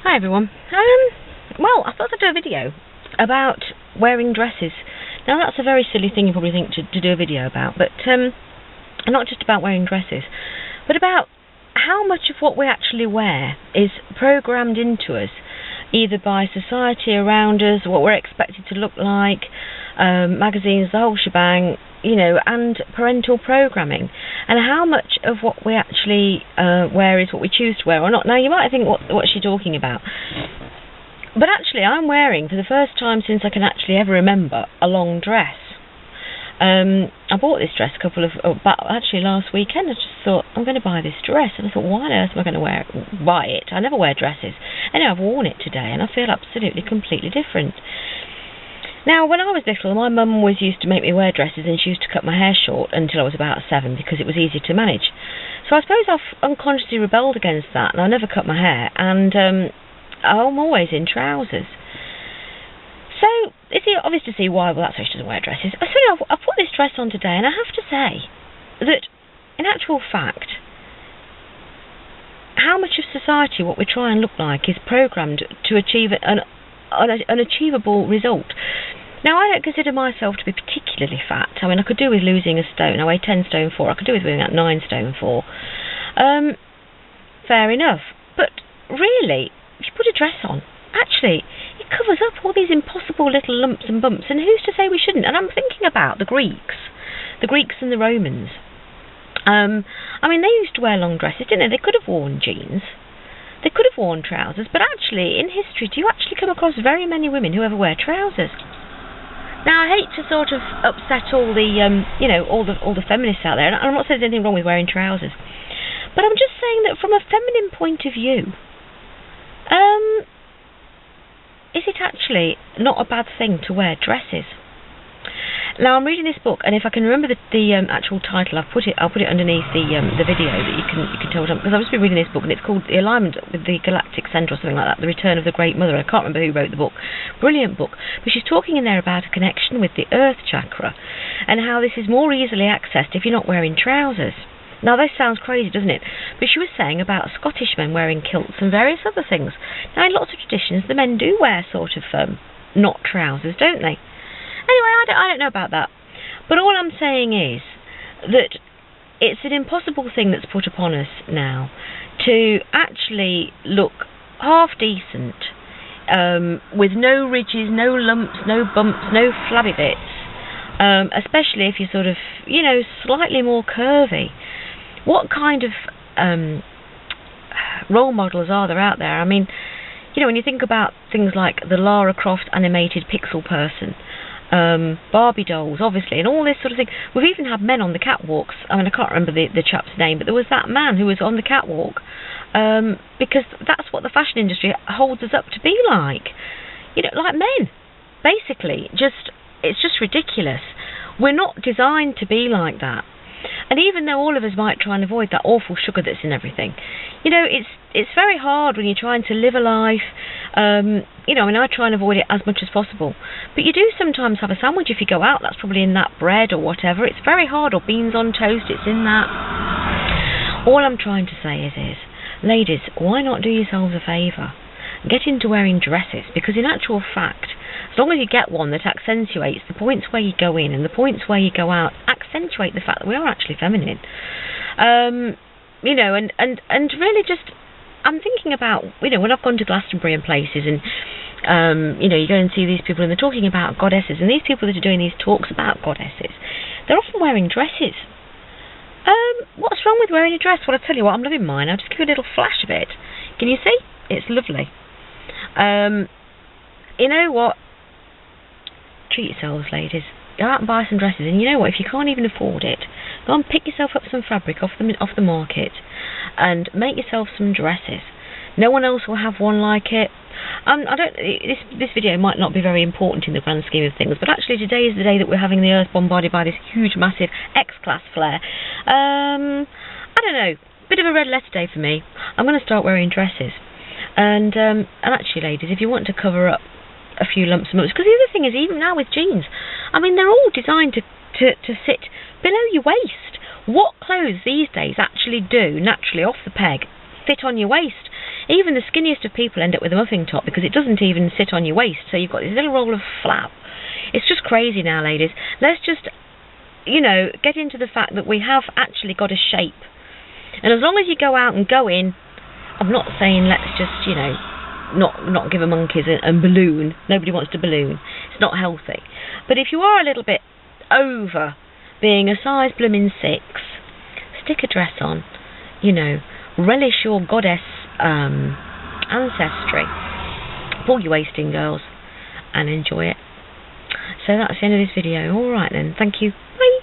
Hi everyone. Well, I thought I'd do a video about wearing dresses. Now that's a very silly thing you probably think to do a video about, but not just about wearing dresses, but about how much of what we actually wear is programmed into us, either by society around us, what we're expected to look like, magazines, the whole shebang, you know, and parental programming, and how much of what we actually wear is what we choose to wear or not. Now you might think, what's she talking about? But actually I'm wearing, for the first time since I can actually ever remember, a long dress. I bought this dress actually last weekend. I just thought, I'm going to buy this dress, and I thought, why on earth am I going to buy it? I never wear dresses. Anyway, I've worn it today and I feel absolutely completely different. Now, when I was little, my mum always used to make me wear dresses, and she used to cut my hair short until I was about 7 because it was easier to manage. So I suppose I've unconsciously rebelled against that, and I never cut my hair, and I'm always in trousers. So it's obvious to see why. Well, that's why she doesn't wear dresses. So I put this dress on today, and I have to say that, in actual fact, how much of society, what we try and look like, is programmed to achieve an achievable result. Now, I don't consider myself to be particularly fat. I mean, I could do with losing a stone. I weigh 10 stone 4. I could do with being at 9 stone 4. Fair enough. But really, if you put a dress on, actually, it covers up all these impossible little lumps and bumps. And who's to say we shouldn't? And I'm thinking about the Greeks and the Romans. I mean, they used to wear long dresses, didn't they? They could have worn jeans. They could have worn trousers, but actually, in history, do you actually come across very many women who ever wear trousers? Now, I hate to sort of upset all the, all the feminists out there, and I'm not saying there's anything wrong with wearing trousers, but I'm just saying that from a feminine point of view, is it actually not a bad thing to wear dresses? Now, I'm reading this book, and if I can remember the actual title, I'll put it underneath the video that you can tell what I'm, because I've just been reading this book, and it's called The Alignment with the Galactic Centre or something like that, The Return of the Great Mother. I can't remember who wrote the book. Brilliant book. But she's talking in there about a connection with the Earth chakra, and how this is more easily accessed if you're not wearing trousers. Now, this sounds crazy, doesn't it? But she was saying about Scottish men wearing kilts and various other things. Now, in lots of traditions, the men do wear sort of not trousers, don't they? Anyway, I don't know about that. But all I'm saying is that it's an impossible thing that's put upon us now to actually look half decent, with no ridges, no lumps, no bumps, no flabby bits, especially if you're sort of, slightly more curvy. What kind of role models are there out there? I mean, when you think about things like the Lara Croft animated pixel person, Barbie dolls, obviously, and all this sort of thing. We've even had men on the catwalks. I mean, I can't remember the chap's name, but there was that man who was on the catwalk, because that's what the fashion industry holds us up to be like. Like men, basically. It's just ridiculous. We're not designed to be like that. And even though all of us might try and avoid that awful sugar that's in everything, it's very hard when you're trying to live a life. I try and avoid it as much as possible. But you do sometimes have a sandwich if you go out. That's probably in that bread or whatever. It's very hard. Or beans on toast. It's in that. All I'm trying to say is, ladies, why not do yourselves a favour? Get into wearing dresses, because in actual fact, as long as you get one that accentuates the points where you go in and the points where you go out, accentuate the fact that we are actually feminine. And really just, I'm thinking about, when I've gone to Glastonbury and places, and you go and see these people and they're talking about goddesses, and these people that are doing these talks about goddesses, they're often wearing dresses. What's wrong with wearing a dress? Well, I'll tell you what, I'm loving mine. I'll just give you a little flash of it. Can you see? It's lovely. You know what? Treat yourselves, ladies. Go out and buy some dresses, and you know what? If you can't even afford it, go and pick yourself up some fabric off the market and make yourself some dresses. No one else will have one like it. This video might not be very important in the grand scheme of things, but actually today is the day that we're having the Earth bombarded by this huge, massive X-class flare. I don't know. Bit of a red letter day for me. I'm going to start wearing dresses. And actually, ladies, if you want to cover up a few lumps and bumps, because the other thing is, even now with jeans, I mean, they're all designed to sit below your waist. What clothes these days actually do, naturally off the peg, fit on your waist? Even the skinniest of people end up with a muffin top because it doesn't even sit on your waist, so you've got this little roll of flap. It's just crazy now, ladies. Let's just, you know, get into the fact that we have actually got a shape. And as long as you go out and go in, I'm not saying let's just, you know, not give a monkeys a balloon. Nobody wants to balloon. It's not healthy. But if you are a little bit over being a size blooming 6, stick a dress on, you know, relish your goddess ancestry, pull your waist in, girls, and enjoy it. So that's the end of this video. Alright then, thank you, bye.